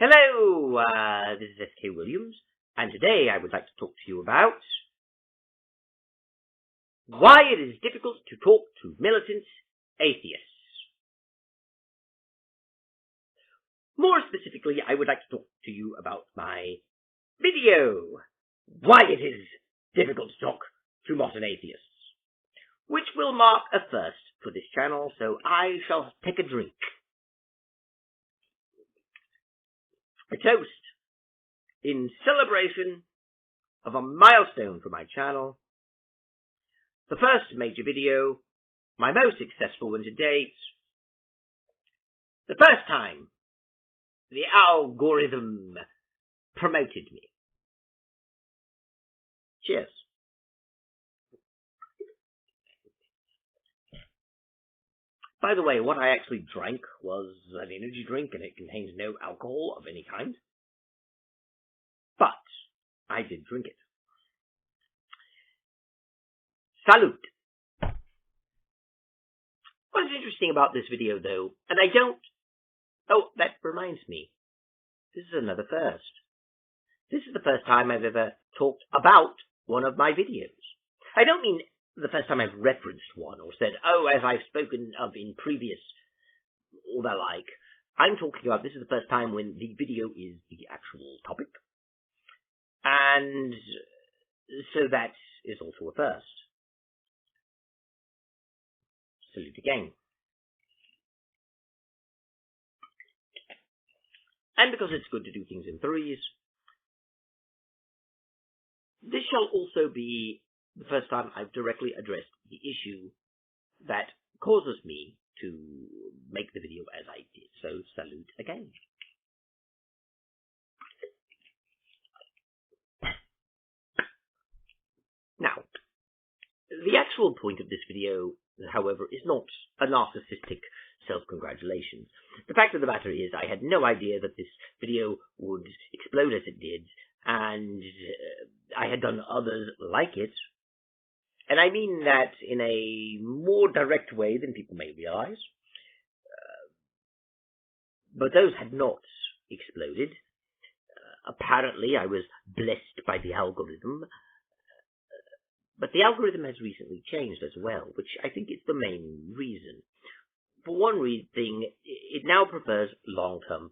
Hello, this is S.K. Williams, and today I would like to talk to you about why it is difficult to talk to militant atheists. More specifically, I would like to talk to you about my video, why it is difficult to talk to modern atheists, which will mark a first for this channel, so I shall take a drink. A toast in celebration of a milestone for my channel. The first major video, my most successful one to date. The first time the algorithm promoted me. Cheers. By the way, what I actually drank was an energy drink, and it contains no alcohol of any kind. But I did drink it. Salute. What is interesting about this video, though, and I don't... Oh, that reminds me. This is another first. This is the first time I've ever talked about one of my videos. I don't mean the first time I've referenced one or said, oh, as I've spoken of in previous or the like. I'm talking about this is the first time when the video is the actual topic. And so that is also a first. Salute again. And because it's good to do things in threes, this shall also be the first time I've directly addressed the issue that causes me to make the video as I did. So, salute again. Now, the actual point of this video, however, is not a narcissistic self-congratulations. The fact of the matter is I had no idea that this video would explode as it did, and I had done others like it. And I mean that in a more direct way than people may realize. But those had not exploded. Apparently I was blessed by the algorithm. But the algorithm has recently changed as well, which I think is the main reason. For one thing, it now prefers long-term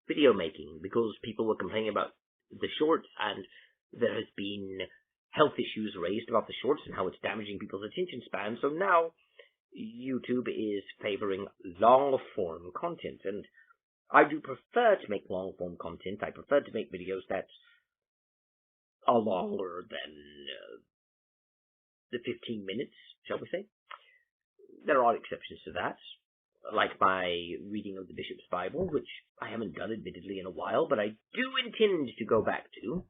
video making, because people were complaining about the shorts, and there has been health issues raised about the shorts and how it's damaging people's attention span. So now YouTube is favoring long-form content, and I do prefer to make long-form content. I prefer to make videos that are longer than the 15 minutes, shall we say. There are exceptions to that, like my reading of the Bishop's Bible, which I haven't done admittedly in a while, but I do intend to go back to.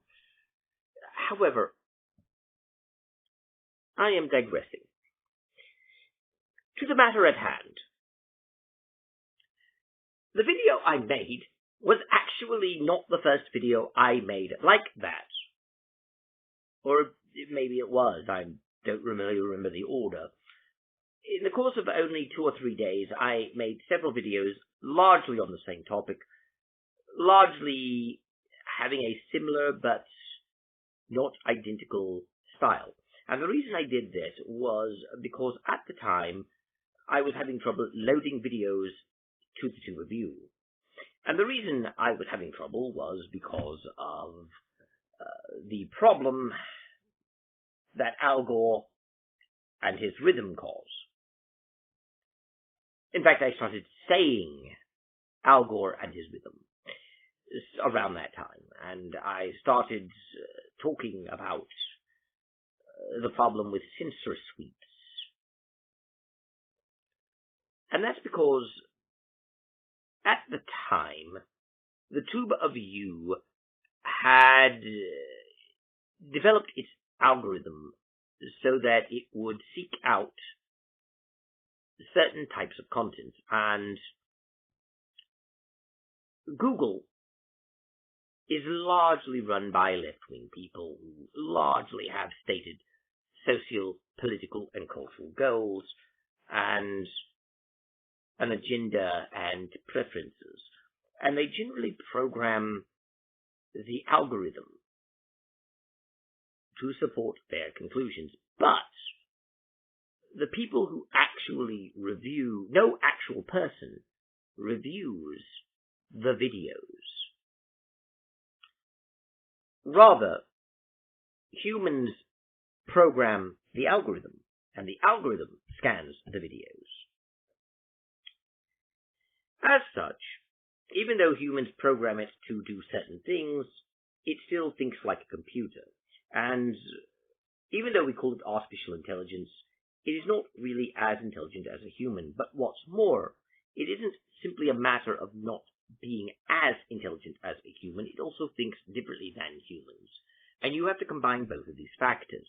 However, I am digressing. To the matter at hand. The video I made was actually not the first video I made like that. Or maybe it was, I don't really remember the order. In the course of only 2 or 3 days, I made several videos largely on the same topic, largely having a similar but not identical style. And the reason I did this was because at the time I was having trouble loading videos to the two of you. And the reason I was having trouble was because of the problem that Al Gore and his rhythm cause. In fact, I started saying Al Gore and his rhythm around that time, and I started talking about the problem with censor sweeps. And that's because at the time, the tube of you had developed its algorithm so that it would seek out certain types of content, and Google is largely run by left-wing people who largely have stated social, political, and cultural goals, and an agenda and preferences. and they generally program the algorithm to support their conclusions. But the people who actually review, no actual person reviews the videos. Rather, humans program the algorithm, and the algorithm scans the videos. As such, even though humans program it to do certain things, it still thinks like a computer. And even though we call it artificial intelligence, it is not really as intelligent as a human. But what's more, it isn't simply a matter of not being as intelligent as a human. It also thinks differently than humans. And you have to combine both of these factors.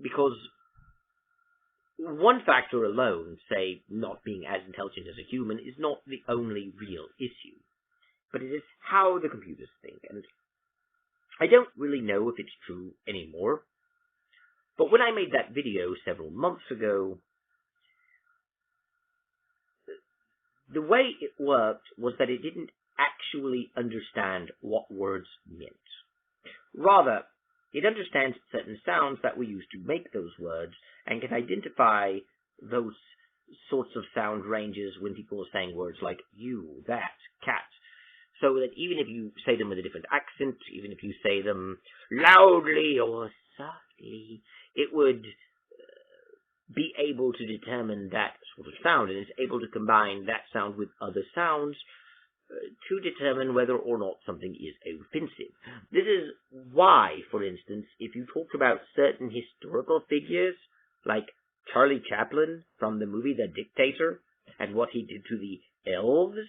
Because one factor alone, say, not being as intelligent as a human, is not the only real issue. But it is how the computers think. And I don't really know if it's true anymore. But when I made that video several months ago, the way it worked was that it didn't actually understand what words meant. Rather, it understands certain sounds that we use to make those words and can identify those sorts of sound ranges when people are saying words like you, that, cat. So that even if you say them with a different accent, even if you say them loudly or softly, it would be able to determine that sort of sound, and it's able to combine that sound with other sounds to determine whether or not something is offensive. This is why, for instance, if you talk about certain historical figures, like Charlie Chaplin from the movie The Dictator, and what he did to the elves,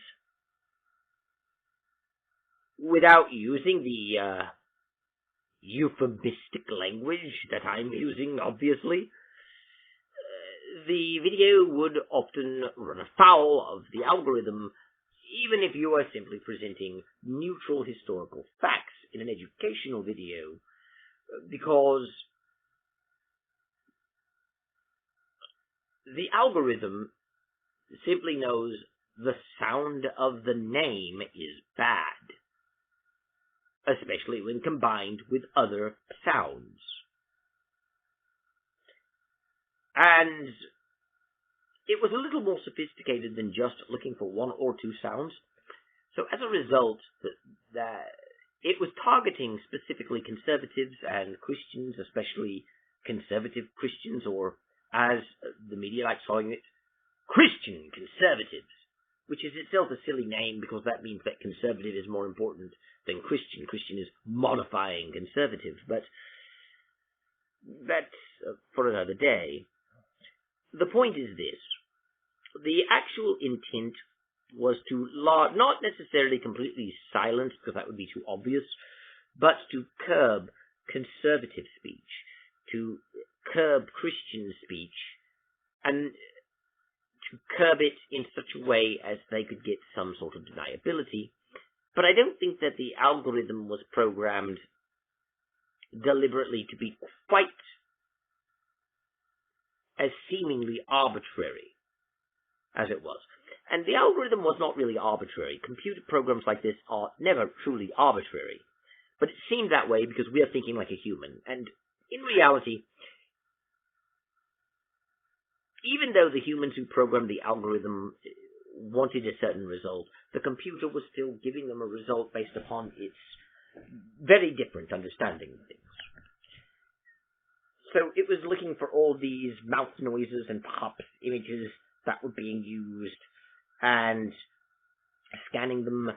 without using the euphemistic language that I'm using, obviously, the video would often run afoul of the algorithm, even if you are simply presenting neutral historical facts in an educational video, because the algorithm simply knows the sound of the name is bad, especially when combined with other sounds. And it was a little more sophisticated than just looking for one or two sounds. So as a result, it was targeting specifically conservatives and Christians, especially conservative Christians, or as the media likes calling it, Christian conservatives, which is itself a silly name because that means that conservative is more important than Christian. Christian is modifying conservative, but that's for another day. The point is this. The actual intent was to not necessarily completely silence, because that would be too obvious, but to curb conservative speech, to curb Christian speech, and to curb it in such a way as they could get some sort of deniability. But I don't think that the algorithm was programmed deliberately to be quite as seemingly arbitrary as it was. And the algorithm was not really arbitrary. Computer programs like this are never truly arbitrary. But it seemed that way because we are thinking like a human. And in reality, even though the humans who programmed the algorithm wanted a certain result, the computer was still giving them a result based upon its very different understanding of things. So it was looking for all these mouth noises and pop images that were being used and scanning them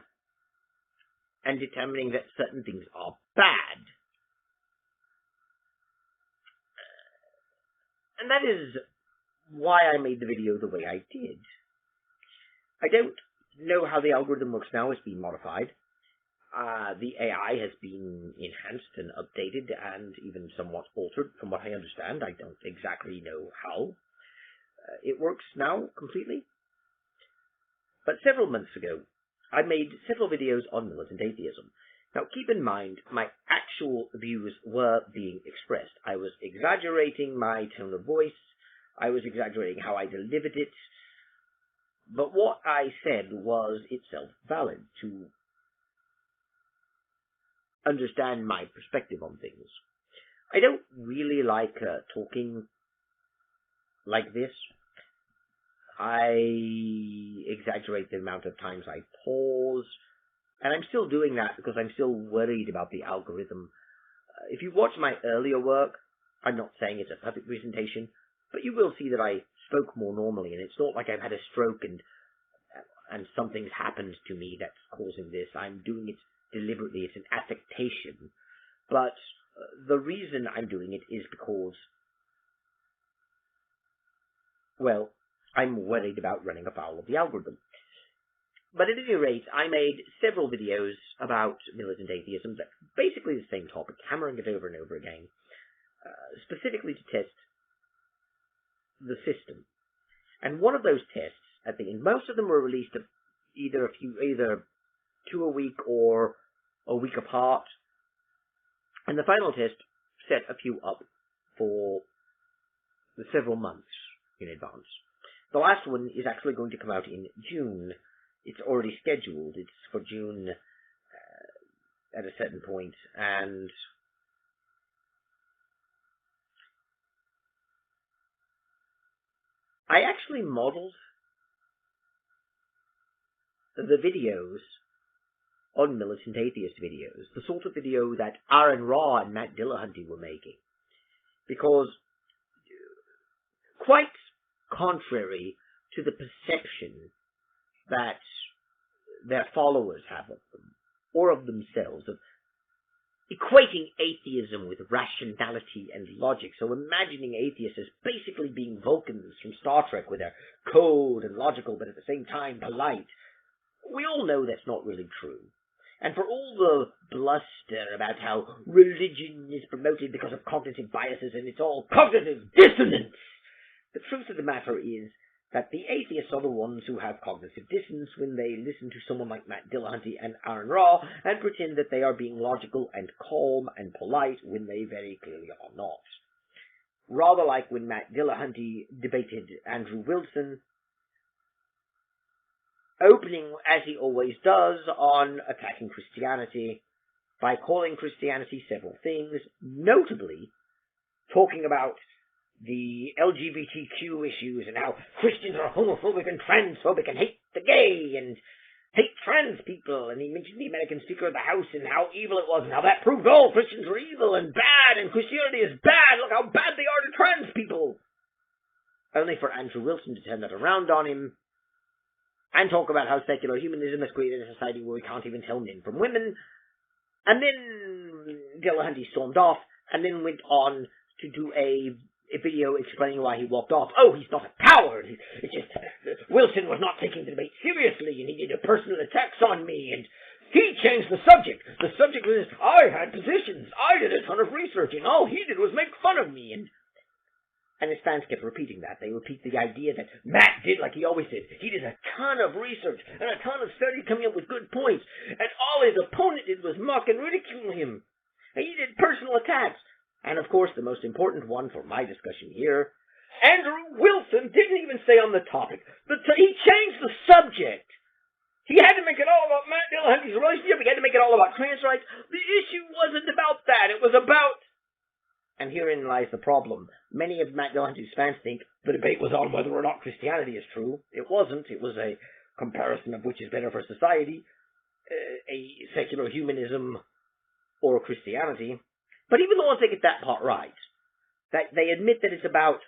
and determining that certain things are bad. And that is why I made the video the way I did. I don't know how the algorithm works now. It's been modified. The AI has been enhanced and updated and even somewhat altered, from what I understand. I don't exactly know how it works now completely. But several months ago, I made several videos on militant atheism. Now, keep in mind, my actual views were being expressed. I was exaggerating my tone of voice. I was exaggerating how I delivered it. But what I said was itself valid to understand my perspective on things. I don't really like talking like this. I exaggerate the amount of times I pause, and I'm still doing that because I'm still worried about the algorithm. If you watch my earlier work, I'm not saying it's a perfect presentation, but you will see that I spoke more normally, and it's not like I've had a stroke and something's happened to me that's causing this. I'm doing it deliberately. It's an affectation. But the reason I'm doing it is because, well, I'm worried about running afoul of the algorithm. But at any rate, I made several videos about militant atheism, that's basically the same topic, hammering it over and over again, specifically to test the system. And one of those tests, at the end, most of them were released either 2 a week or a week apart, and the final test set a few up for several months in advance. The last one is actually going to come out in June. It's already scheduled. It's for June at a certain point, and I actually modeled the videos on militant atheist videos, the sort of video that Aaron Raw and Matt Dillahunty were making, because quite contrary to the perception that their followers have of them, or of themselves, of equating atheism with rationality and logic, so imagining atheists as basically being Vulcans from Star Trek with their cold and logical, but at the same time polite. We all know that's not really true. And for all the bluster about how religion is promoted because of cognitive biases and it's all cognitive dissonance, the truth of the matter is that the atheists are the ones who have cognitive dissonance when they listen to someone like Matt Dillahunty and Aaron Raw and pretend that they are being logical and calm and polite when they very clearly are not. Rather like when Matt Dillahunty debated Andrew Wilson, opening, as he always does, on attacking Christianity by calling Christianity several things, notably talking about the LGBTQ issues and how Christians are homophobic and transphobic and hate the gay and hate trans people, and he mentioned the American Speaker of the House and how evil it was and how that proved all Christians were evil and bad and Christianity is bad, look how bad they are to trans people. Only for Andrew Wilson to turn that around on him and talk about how secular humanism has created a society where we can't even tell men from women. And then Dillahunty stormed off and then went on to do a video explaining why he walked off. Oh, he's not a coward. It's just Wilson was not taking the debate seriously and he did personal attacks on me and he changed the subject. The subject was, I had positions. I did a ton of research and all he did was make fun of me. And his fans kept repeating that. They repeat the idea that Matt did like he always did. He did a ton of research and a ton of study coming up with good points. And all his opponent did was mock and ridicule him. And he did personal attacks. And of course, the most important one for my discussion here, Andrew Wilson didn't even stay on the topic. He changed the subject. He had to make it all about Matt Dillahunty's relationship. He had to make it all about trans rights. The issue wasn't about that. It was about... And herein lies the problem. Many of Matt Dillahunty's fans think the debate was on whether or not Christianity is true. It wasn't. It was a comparison of which is better for society, a secular humanism or Christianity. But even the ones that get that part right, that they admit that it's about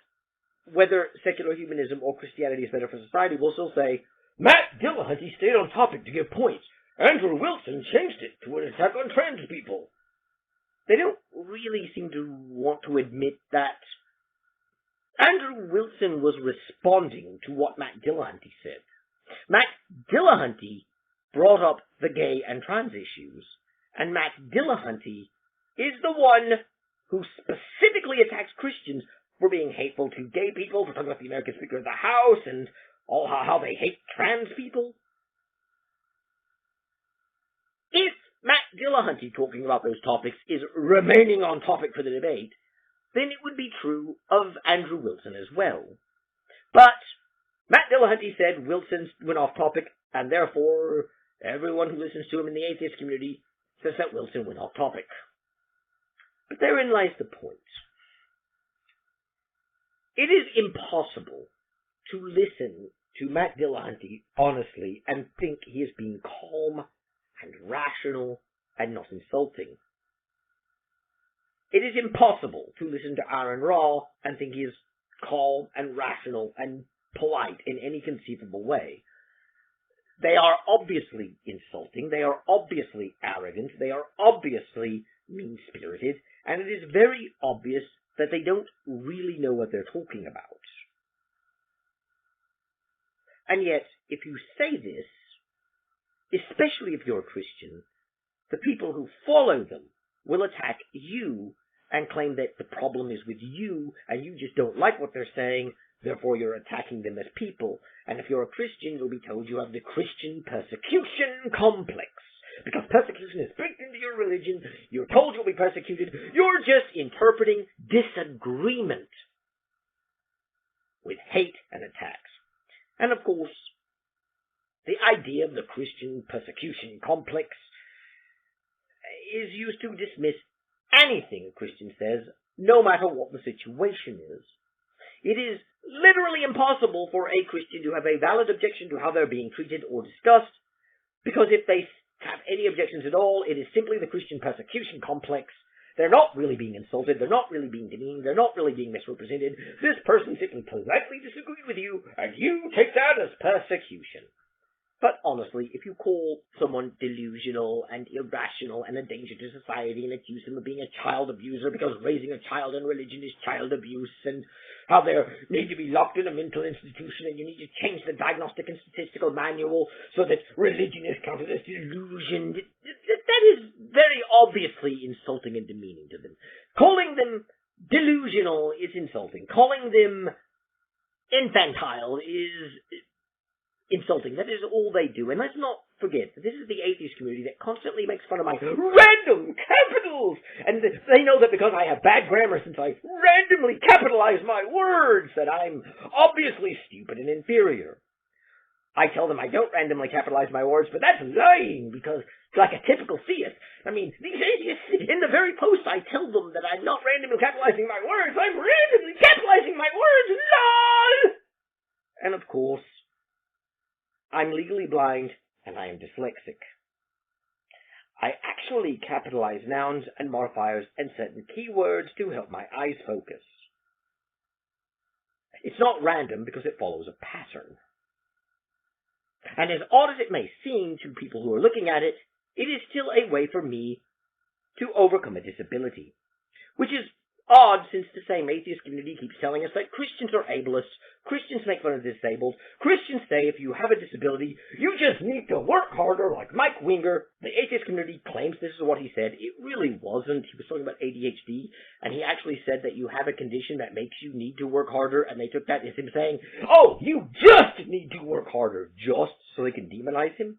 whether secular humanism or Christianity is better for society, will still say, Matt Dillahunty stayed on topic to give points. Andrew Wilson changed it to an attack on trans people. They don't really seem to want to admit that Andrew Wilson was responding to what Matt Dillahunty said. Matt Dillahunty brought up the gay and trans issues, and Matt Dillahunty is the one who specifically attacks Christians for being hateful to gay people, for talking about the American Speaker of the House, and all how they hate trans people. If Matt Dillahunty talking about those topics is remaining on topic for the debate, then it would be true of Andrew Wilson as well. But Matt Dillahunty said Wilson went off topic, and therefore everyone who listens to him in the atheist community says that Wilson went off topic. But therein lies the point. It is impossible to listen to Matt Dillahunty honestly and think he is being calm and rational and not insulting. It is impossible to listen to Aaron Raw and think he is calm and rational and polite in any conceivable way. They are obviously insulting, they are obviously arrogant, they are obviously mean-spirited, and it is very obvious that they don't really know what they're talking about. And yet, if you say this, especially if you're a Christian, the people who follow them will attack you and claim that the problem is with you and you just don't like what they're saying, therefore you're attacking them as people. And if you're a Christian, you'll be told you have the Christian persecution complex. Because persecution is baked into your religion, you're told you'll be persecuted, you're just interpreting disagreement with hate and attacks. And of course, the idea of the Christian persecution complex is used to dismiss anything a Christian says, no matter what the situation is. It is literally impossible for a Christian to have a valid objection to how they're being treated or discussed, because if they have any objections at all, it is simply the Christian persecution complex. They're not really being insulted, they're not really being demeaned, they're not really being misrepresented. This person simply politely disagreed with you, and you take that as persecution. But honestly, if you call someone delusional and irrational and a danger to society and accuse them of being a child abuser because raising a child in religion is child abuse, and how they need to be locked in a mental institution and you need to change the diagnostic and statistical manual so that religion is counted as delusion, that is very obviously insulting and demeaning to them. Calling them delusional is insulting. Calling them infantile is insulting. That is all they do. And let's not forget that this is the atheist community that constantly makes fun of my random capitals. And they know that because I have bad grammar, since I randomly capitalize my words, that I'm obviously stupid and inferior. I tell them I don't randomly capitalize my words, but that's lying, because like a typical theist. I mean, these atheists, in the very post I tell them that I'm not randomly capitalizing my words, I'm randomly capitalizing my words, lol! And of course, I'm legally blind, and I am dyslexic. I actually capitalize nouns and modifiers and certain keywords to help my eyes focus. It's not random because it follows a pattern. And as odd as it may seem to people who are looking at it, it is still a way for me to overcome a disability. Which is odd, since the same atheist community keeps telling us that Christians are ableists, Christians make fun of the disabled, Christians say if you have a disability, you just need to work harder, like Mike Winger. The atheist community claims this is what he said. It really wasn't. He was talking about ADHD, and he actually said that you have a condition that makes you need to work harder, and they took that as him saying, oh, you just need to work harder, just so they can demonize him.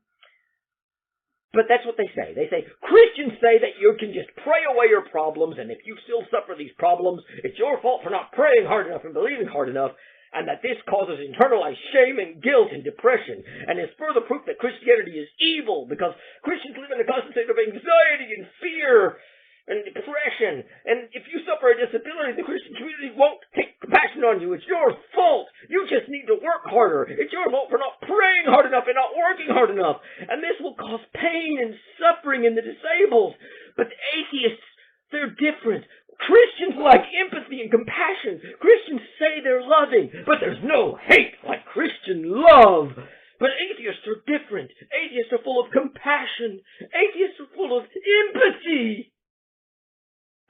But that's what they say. They say, Christians say that you can just pray away your problems, and if you still suffer these problems, it's your fault for not praying hard enough and believing hard enough, and that this causes internalized shame and guilt and depression, and is further proof that Christianity is evil, because Christians live in a constant state of anxiety and fear and depression, and if you suffer a disability, the Christian community won't take compassion on you. It's your fault. You just need to work harder. It's your fault for not praying hard enough and not working hard enough. And this will cause pain and suffering in the disabled. But atheists, they're different. Christians like empathy and compassion. Christians say they're loving, but there's no hate like Christian love. But atheists are different. Atheists are full of compassion. Atheists are full of empathy.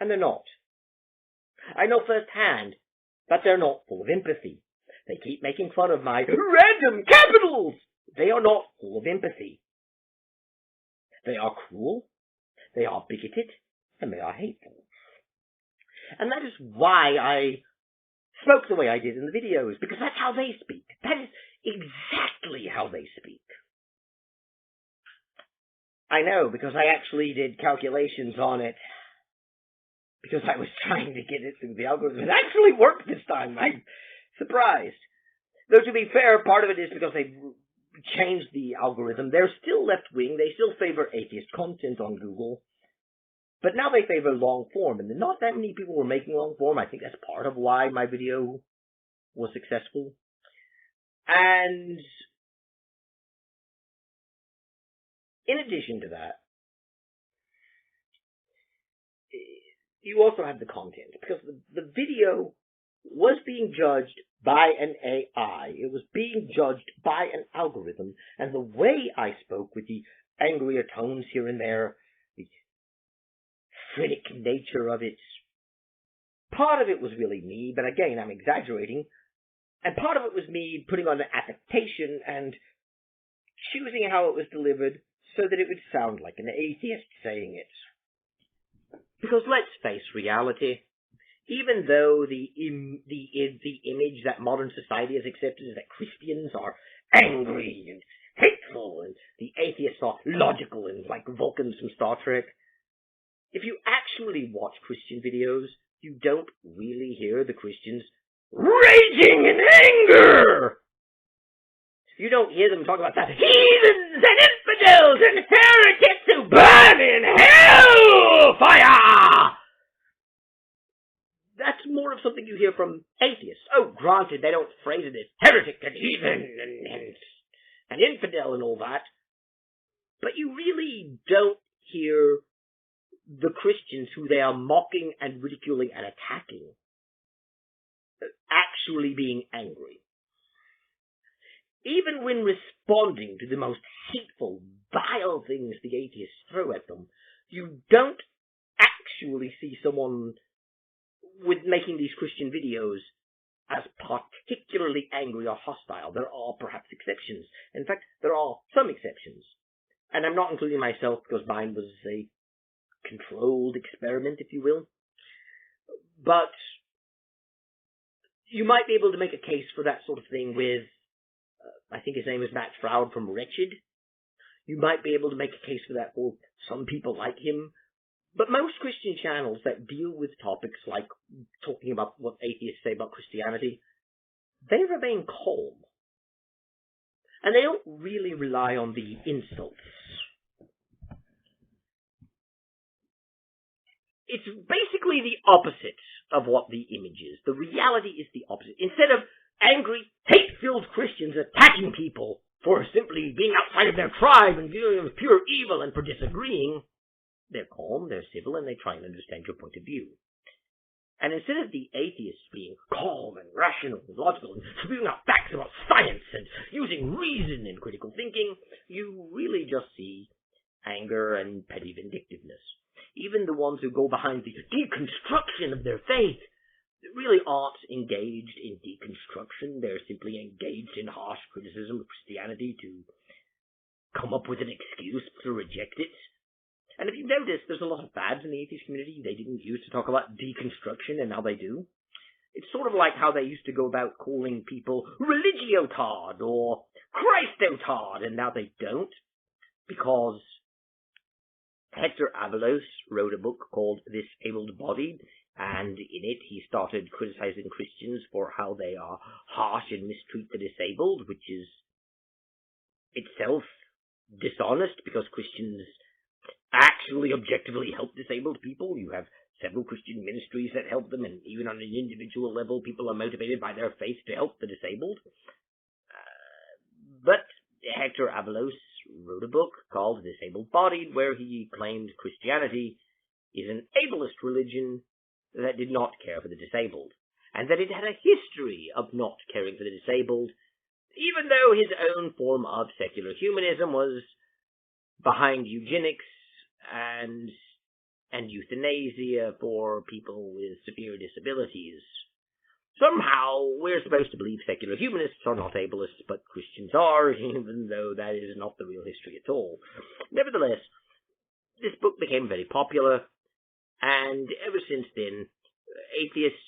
And they're not. I know firsthand that they're not full of empathy. They keep making fun of my random capitals. They are not full of empathy. They are cruel, they are bigoted, and they are hateful. And that is why I spoke the way I did in the videos, because that's how they speak. That is exactly how they speak. I know, because I actually did calculations on it. Because I was trying to get it through the algorithm. It actually worked this time. I'm surprised. Though, to be fair, part of it is because they changed the algorithm. They're still left-wing. They still favor atheist content on Google. But now they favor long-form, and not that many people were making long-form. I think that's part of why my video was successful. And in addition to that, you also have the content, because the video was being judged by an AI. It was being judged by an algorithm, and the way I spoke, with the angrier tones here and there, the critic nature of it, part of it was really me, but again, I'm exaggerating, and part of it was me putting on an affectation and choosing how it was delivered so that it would sound like an atheist saying it. Because let's face reality, even though the image that modern society has accepted is that Christians are angry and hateful, and the atheists are logical and like Vulcans from Star Trek, if you actually watch Christian videos, you don't really hear the Christians raging in anger! You don't hear them talk about the heathens and infidels and heretics who burn in hellfire! That's more of something you hear from atheists. Oh, granted, they don't phrase it as heretic and heathen and infidel and all that. But you really don't hear the Christians who they are mocking and ridiculing and attacking actually being angry. Even when responding to the most hateful, vile things the atheists throw at them, you don't actually see someone with making these Christian videos as particularly angry or hostile. There are perhaps exceptions. In fact, there are some exceptions. And I'm not including myself because mine was a controlled experiment, if you will. But you might be able to make a case for that sort of thing with, I think his name is Matt Froud from Wretched. You might be able to make a case for that for some people like him. But most Christian channels that deal with topics like talking about what atheists say about Christianity, they remain calm. And they don't really rely on the insults. It's basically the opposite of what the image is. The reality is the opposite. Instead of angry, hate-filled Christians attacking people for simply being outside of their tribe and viewing them as pure evil and for disagreeing, they're calm, they're civil, and they try and understand your point of view. And instead of the atheists being calm and rational and logical and spewing out facts about science and using reason and critical thinking, you really just see anger and petty vindictiveness. Even the ones who go behind the deconstruction of their faith really aren't engaged in deconstruction. They're simply engaged in harsh criticism of Christianity to come up with an excuse to reject it. And if you notice, there's a lot of fads in the atheist community they didn't use to talk about deconstruction, and now they do. It's sort of like how they used to go about calling people religiotard or Christotard, and now they don't, because Hector Avalos wrote a book called This Abled Body, and in it he started criticizing Christians for how they are harsh and mistreat the disabled, which is itself dishonest, because Christians actually objectively help disabled people. You have several Christian ministries that help them, and even on an individual level, people are motivated by their faith to help the disabled. But Hector Avalos wrote a book called Disabled Bodied, where he claimed Christianity is an ableist religion that did not care for the disabled, and that it had a history of not caring for the disabled, even though his own form of secular humanism was behind eugenics and euthanasia for people with severe disabilities. Somehow, we're supposed to believe secular humanists are not ableists, but Christians are, even though that is not the real history at all. Nevertheless, this book became very popular, and ever since then, atheists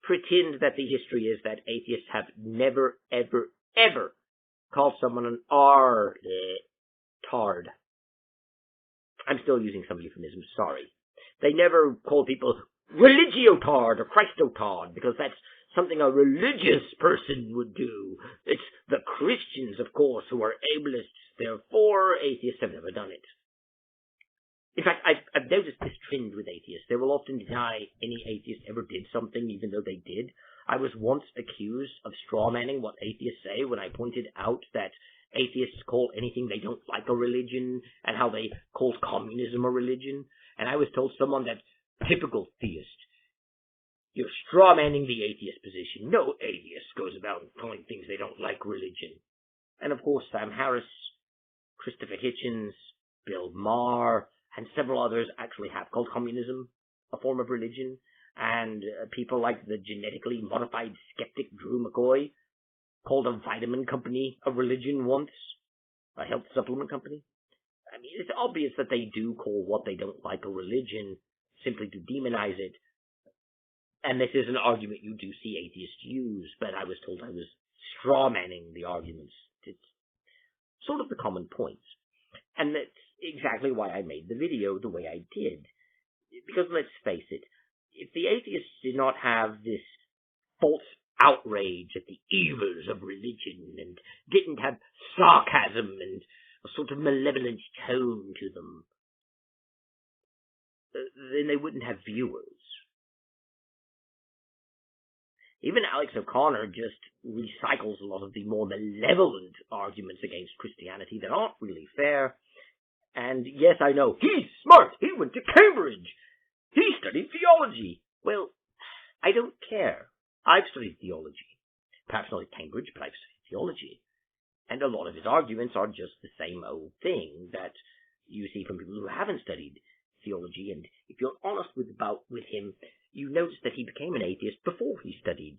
pretend that the history is that atheists have never, ever, ever called someone an tard. I'm still using some euphemisms, sorry. They never call people religiotard or Christotard, because that's something a religious person would do. It's the Christians, of course, who are ableists. Therefore, atheists have never done it. In fact, I've noticed this trend with atheists. They will often deny any atheist ever did something, even though they did. I was once accused of strawmanning what atheists say when I pointed out that atheists call anything they don't like a religion, and how they called communism a religion. And I was told someone that, typical theist, you're strawmanning the atheist position. No atheist goes about calling things they don't like religion. And of course, Sam Harris, Christopher Hitchens, Bill Maher, and several others actually have called communism a form of religion. And people like the genetically modified skeptic Drew McCoy called a vitamin company a religion once, a health supplement company. I mean, it's obvious that they do call what they don't like a religion simply to demonize it. And this is an argument you do see atheists use, but I was told I was strawmanning the arguments. It's sort of the common point. And that's exactly why I made the video the way I did. Because let's face it, if the atheists did not have this false outrage at the evils of religion and didn't have sarcasm and a sort of malevolent tone to them, then they wouldn't have viewers. Even Alex O'Connor just recycles a lot of the more malevolent arguments against Christianity that aren't really fair. And yes, I know, he's smart, he went to Cambridge, he studied theology. Well, I don't care. I've studied theology. Perhaps not at Cambridge, but I've studied theology. And a lot of his arguments are just the same old thing that you see from people who haven't studied theology. And if you're honest with him, you notice that he became an atheist before he studied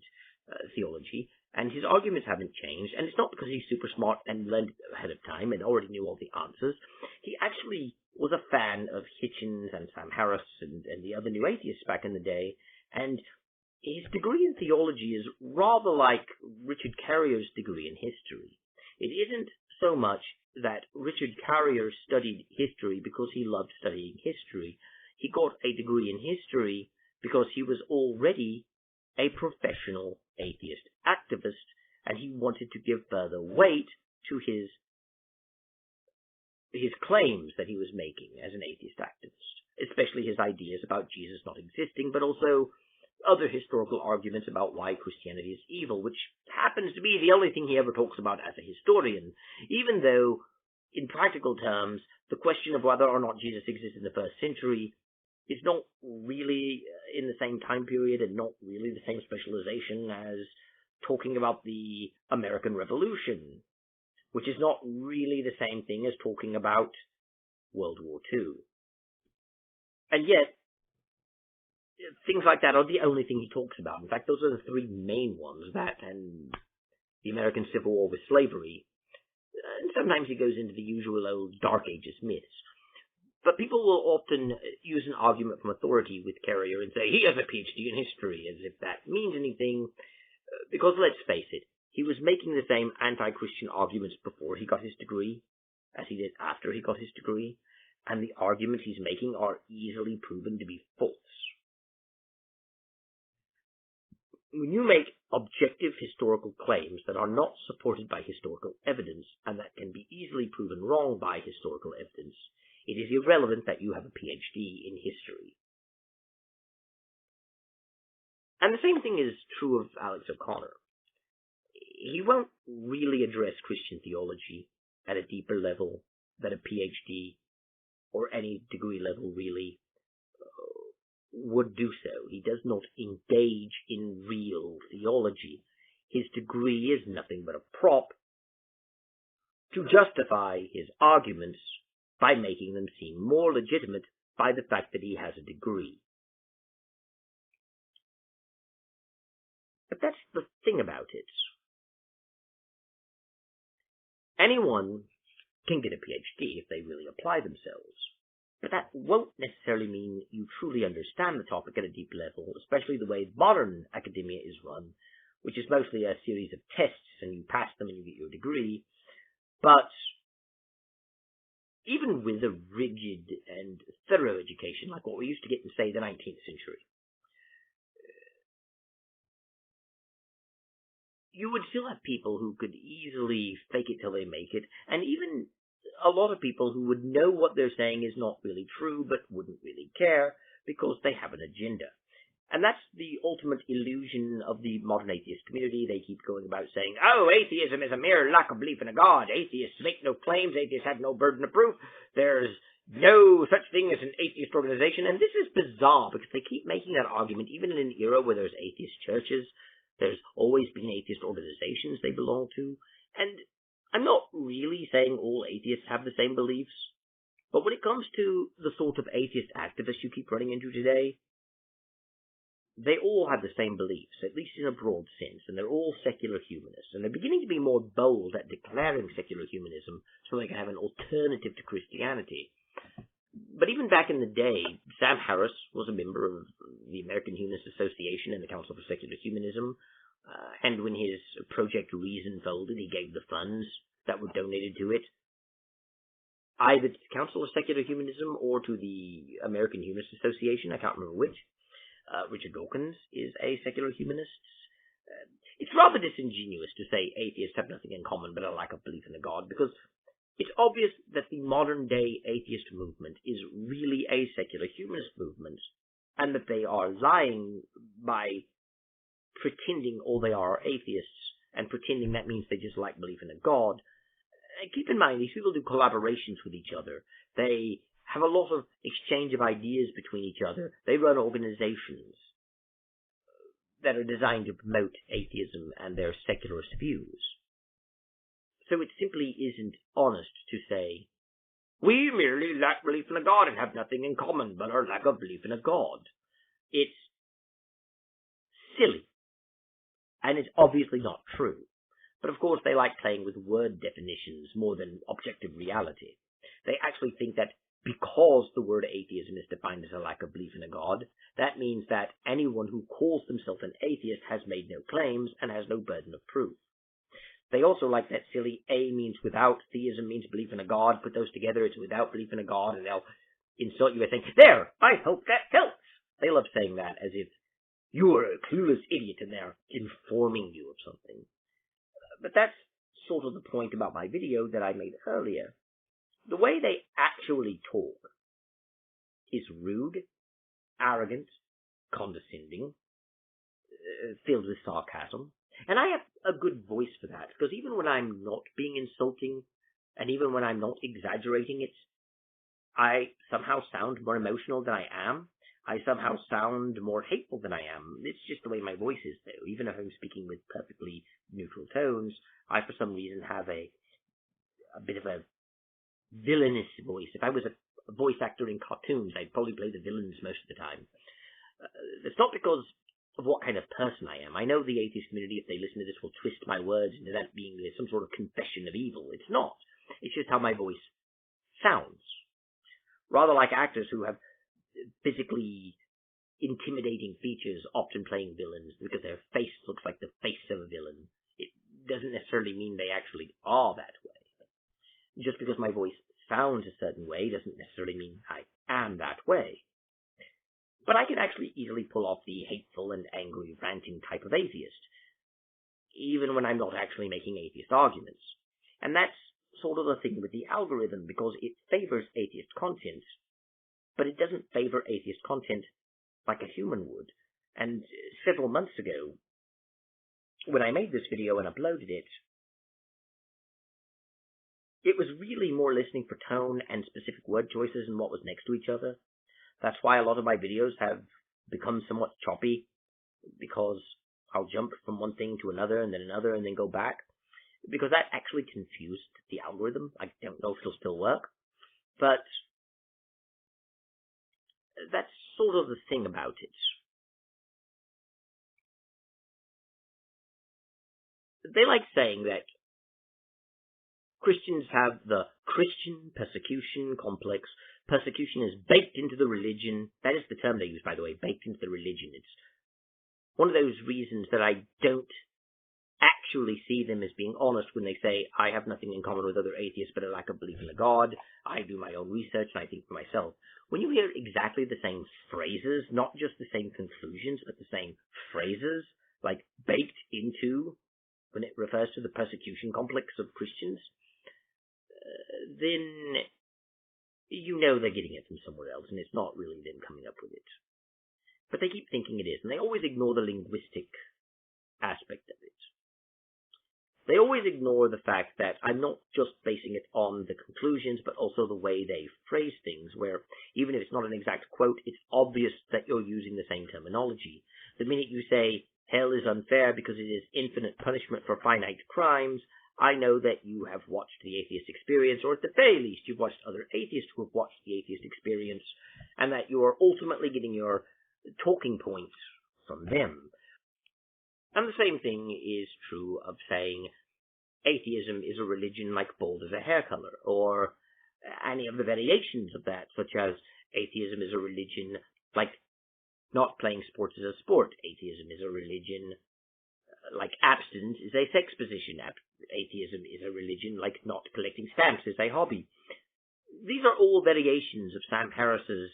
theology, and his arguments haven't changed. And it's not because he's super smart and learned ahead of time and already knew all the answers. He actually was a fan of Hitchens and Sam Harris and the other new atheists back in the day, and his degree in theology is rather like Richard Carrier's degree in history. It isn't so much that Richard Carrier studied history because he loved studying history. He got a degree in history because he was already a professional atheist activist, and he wanted to give further weight to his claims that he was making as an atheist activist, especially his ideas about Jesus not existing, but also other historical arguments about why Christianity is evil, which happens to be the only thing he ever talks about as a historian, even though, in practical terms, the question of whether or not Jesus existed in the first century is not really in the same time period and not really the same specialization as talking about the American Revolution, which is not really the same thing as talking about World War II. And yet, things like that are the only thing he talks about. In fact, those are the three main ones, that and the American Civil War with slavery. And sometimes he goes into the usual old Dark Ages myths. But people will often use an argument from authority with Carrier and say he has a PhD in history, as if that means anything, because let's face it, he was making the same anti-Christian arguments before he got his degree as he did after he got his degree, and the arguments he's making are easily proven to be false. When you make objective historical claims that are not supported by historical evidence, and that can be easily proven wrong by historical evidence, it is irrelevant that you have a PhD in history. And the same thing is true of Alex O'Connor. He won't really address Christian theology at a deeper level than a PhD or any degree level really would do so. He does not engage in real theology. His degree is nothing but a prop to justify his arguments by making them seem more legitimate by the fact that he has a degree. But that's the thing about it. Anyone can get a PhD if they really apply themselves. But that won't necessarily mean you truly understand the topic at a deep level, especially the way modern academia is run, which is mostly a series of tests and you pass them and you get your degree. But even with a rigid and thorough education, like what we used to get in, say, the 19th century, you would still have people who could easily fake it till they make it, and even a lot of people who would know what they're saying is not really true, but wouldn't really care, because they have an agenda. And that's the ultimate illusion of the modern atheist community. They keep going about saying, oh, atheism is a mere lack of belief in a god. Atheists make no claims. Atheists have no burden of proof. There's no such thing as an atheist organization. And this is bizarre, because they keep making that argument even in an era where there's atheist churches. There's always been atheist organizations they belong to. And I'm not really saying all atheists have the same beliefs. But when it comes to the sort of atheist activists you keep running into today, they all have the same beliefs, at least in a broad sense, and they're all secular humanists, and they're beginning to be more bold at declaring secular humanism so they can have an alternative to Christianity. But even back in the day, Sam Harris was a member of the American Humanist Association and the Council for Secular Humanism, and when his Project Reason folded, he gave the funds that were donated to it either to the Council of Secular Humanism or to the American Humanist Association. I can't remember which. Richard Dawkins is a secular humanist. It's rather disingenuous to say atheists have nothing in common but a lack of belief in a god, because it's obvious that the modern-day atheist movement is really a secular humanist movement, and that they are lying by pretending all they are atheists, and pretending that means they just lack belief in a god. Keep in mind, these people do collaborations with each other. They have a lot of exchange of ideas between each other. They run organizations that are designed to promote atheism and their secularist views. So it simply isn't honest to say, we merely lack belief in a god and have nothing in common but our lack of belief in a god. It's silly. And it's obviously not true. But of course they like playing with word definitions more than objective reality. They actually think that because the word atheism is defined as a lack of belief in a god, that means that anyone who calls themselves an atheist has made no claims and has no burden of proof. They also like that silly A means without, theism means belief in a god, put those together, it's without belief in a god, and they'll insult you by saying, there, I hope that helps. They love saying that as if you are a clueless idiot and they're informing you of something. But that's sort of the point about my video that I made earlier. The way they actually talk is rude, arrogant, condescending, filled with sarcasm. And I have a good voice for that, because even when I'm not being insulting, and even when I'm not exaggerating it, I somehow sound more emotional than I am. I somehow sound more hateful than I am. It's just the way my voice is, though. Even if I'm speaking with perfectly neutral tones, I for some reason have a bit of a villainous voice. If I was a voice actor in cartoons, I'd probably play the villains most of the time. It's not because of what kind of person I am. I know the atheist community, if they listen to this, will twist my words into that being some sort of confession of evil. It's not. It's just how my voice sounds. Rather like actors who have physically intimidating features, often playing villains, because their face looks like the face of a villain. It doesn't necessarily mean they actually are that way. Just because my voice sounds a certain way doesn't necessarily mean I am that way. But I can actually easily pull off the hateful and angry, ranting type of atheist, even when I'm not actually making atheist arguments. And that's sort of the thing with the algorithm, because it favors atheist content, but it doesn't favor atheist content like a human would. And several months ago, when I made this video and uploaded it, it was really more listening for tone and specific word choices and what was next to each other. That's why a lot of my videos have become somewhat choppy, because I'll jump from one thing to another and then go back, because that actually confused the algorithm. I don't know if it'll still work, but that's sort of the thing about it. They like saying that Christians have the Christian persecution complex. Persecution is baked into the religion. That is the term they use, by the way, baked into the religion. It's one of those reasons that I don't actually see them as being honest when they say, I have nothing in common with other atheists but a lack of belief in a god. I do my own research and I think for myself. When you hear exactly the same phrases, not just the same conclusions, but the same phrases, like baked into when it refers to the persecution complex of Christians, then you know they're getting it from somewhere else, and it's not really them coming up with it. But they keep thinking it is, and they always ignore the linguistic aspect of it. They always ignore the fact that I'm not just basing it on the conclusions, but also the way they phrase things, where even if it's not an exact quote, it's obvious that you're using the same terminology. The minute you say, hell is unfair because it is infinite punishment for finite crimes, I know that you have watched The Atheist Experience, or at the very least you've watched other atheists who have watched The Atheist Experience, and that you are ultimately getting your talking points from them. And the same thing is true of saying atheism is a religion like bald as a hair color, or any of the variations of that, such as atheism is a religion like not playing sports as a sport. Atheism is a religion like abstinence is a sex position. Atheism is a religion like not collecting stamps is a hobby. These are all variations of Sam Harris's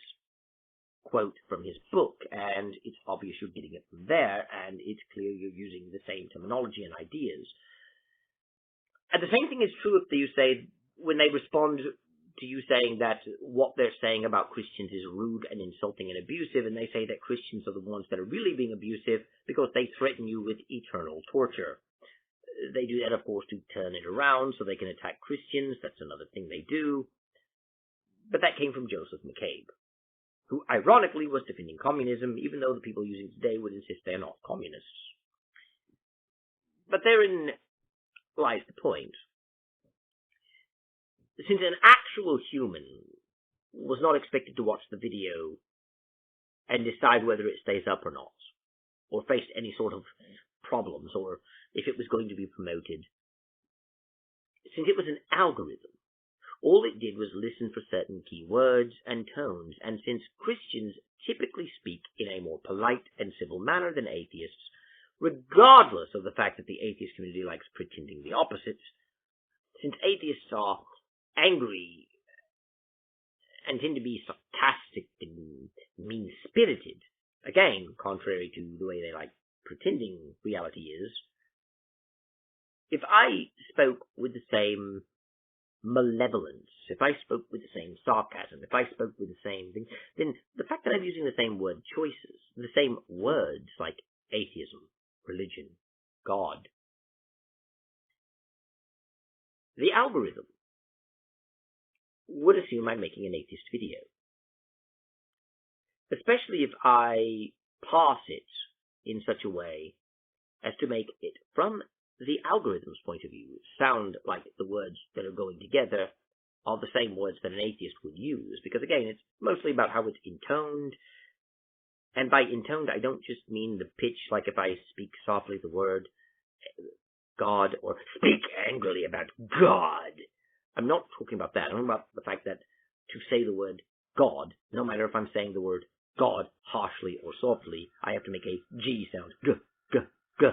quote from his book, and it's obvious you're getting it from there, and it's clear you're using the same terminology and ideas. And the same thing is true if you say, when they respond to you saying that what they're saying about Christians is rude and insulting and abusive, and they say that Christians are the ones that are really being abusive because they threaten you with eternal torture. They do that, of course, to turn it around so they can attack Christians. That's another thing they do. But that came from Joseph McCabe, who ironically was defending communism, even though the people using it today would insist they're not communists. But therein lies the point. Since an actual human was not expected to watch the video and decide whether it stays up or not, or face any sort of problems, or if it was going to be promoted, since it was an algorithm, all it did was listen for certain key words and tones, and since Christians typically speak in a more polite and civil manner than atheists, regardless of the fact that the atheist community likes pretending the opposite, since atheists are angry and tend to be sarcastic and mean-spirited, again, contrary to the way they like pretending reality is, if I spoke with the same malevolence, if I spoke with the same sarcasm, if I spoke with the same thing, then the fact that I'm using the same word choices, the same words like atheism, religion, God, the algorithm would assume I'm making an atheist video. Especially if I parse it in such a way as to make it, from the algorithm's point of view, sound like the words that are going together are the same words that an atheist would use. Because again, it's mostly about how it's intoned. And by intoned, I don't just mean the pitch, like if I speak softly the word God, or speak angrily about God. I'm not talking about that. I'm talking about the fact that to say the word God, no matter if I'm saying the word God harshly or softly, I have to make a G sound, G, G, G,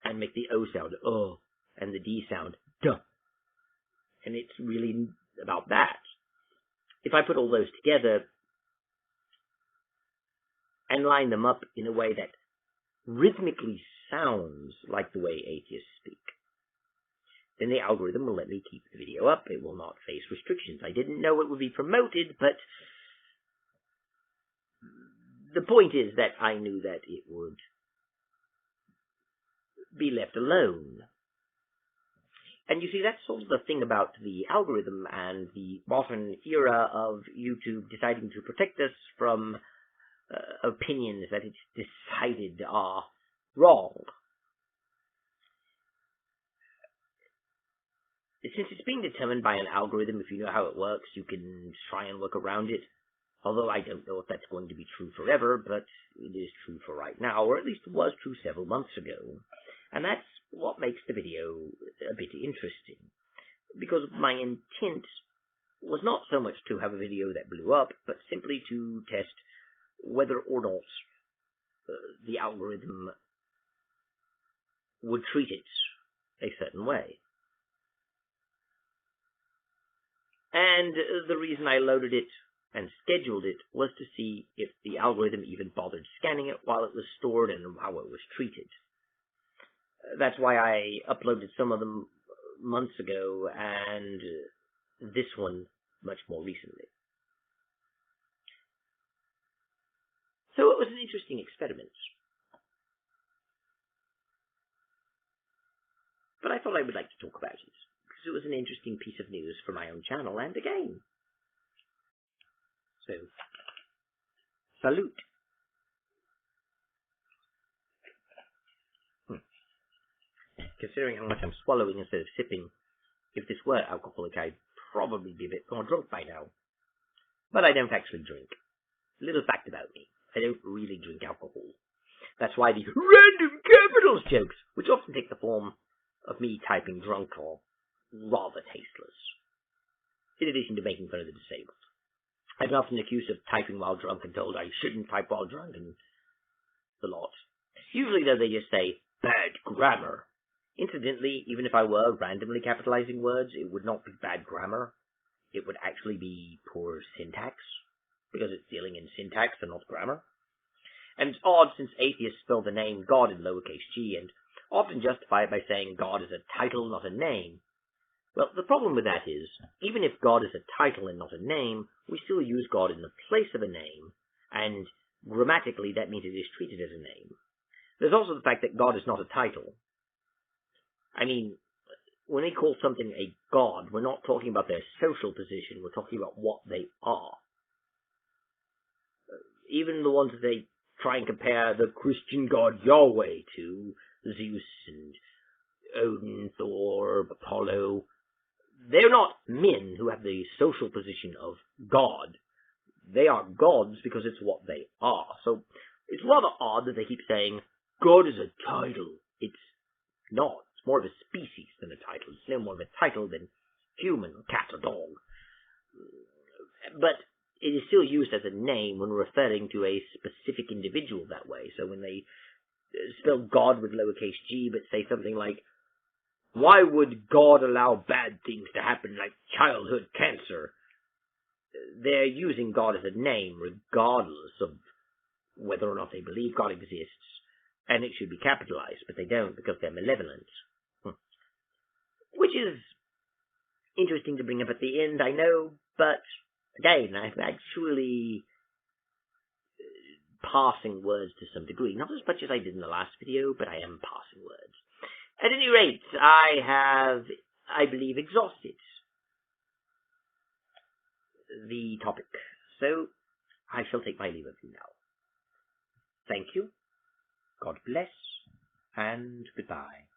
and make the O sound, O, and the D sound, D. And it's really about that. If I put all those together and line them up in a way that rhythmically sounds like the way atheists speak, then the algorithm will let me keep the video up. It will not face restrictions. I didn't know it would be promoted, but the point is that I knew that it would be left alone. And you see, that's sort of the thing about the algorithm and the modern era of YouTube deciding to protect us from opinions that it's decided are wrong. Since it's being determined by an algorithm, if you know how it works, you can try and work around it. Although I don't know if that's going to be true forever, but it is true for right now, or at least it was true several months ago. And that's what makes the video a bit interesting. Because my intent was not so much to have a video that blew up, but simply to test whether or not the algorithm would treat it a certain way. And the reason I loaded it and scheduled it was to see if the algorithm even bothered scanning it while it was stored and how it was treated. That's why I uploaded some of them months ago, and this one much more recently. So it was an interesting experiment. But I thought I would like to talk about it, because it was an interesting piece of news for my own channel and a game. So, salute. Considering how much I'm swallowing instead of sipping, if this were alcoholic, I'd probably be a bit more drunk by now. But I don't actually drink. Little fact about me, I don't really drink alcohol. That's why the random capitals jokes, which often take the form of me typing drunk, are rather tasteless. In addition to making fun of the disabled. I've been often accused of typing while drunk and told I shouldn't type while drunk and the lot. Usually though they just say, bad grammar. Incidentally, even if I were randomly capitalizing words, it would not be bad grammar. It would actually be poor syntax, because it's dealing in syntax and not grammar. And it's odd since atheists spell the name God in lowercase g and often justify it by saying God is a title, not a name. Well, the problem with that is, even if God is a title and not a name, we still use God in the place of a name, and grammatically that means it is treated as a name. There's also the fact that God is not a title. I mean, when they call something a god, we're not talking about their social position, we're talking about what they are. Even the ones that they try and compare the Christian god Yahweh to, Zeus and Odin, Thor, Apollo, they're not men who have the social position of God. They are gods because it's what they are. So it's rather odd that they keep saying, God is a title. It's not. It's more of a species than a title. It's no more of a title than human, or cat, or dog. But it is still used as a name when referring to a specific individual that way. So when they spell God with lowercase g, but say something like, why would God allow bad things to happen like childhood cancer? They're using God as a name regardless of whether or not they believe God exists. And it should be capitalized, but they don't because they're malevolent. Which is interesting to bring up at the end, I know, but again, I'm actually passing words to some degree. Not as much as I did in the last video, but I am passing words. At any rate, I have, I believe, exhausted the topic. So, I shall take my leave of you now. Thank you. God bless, and goodbye.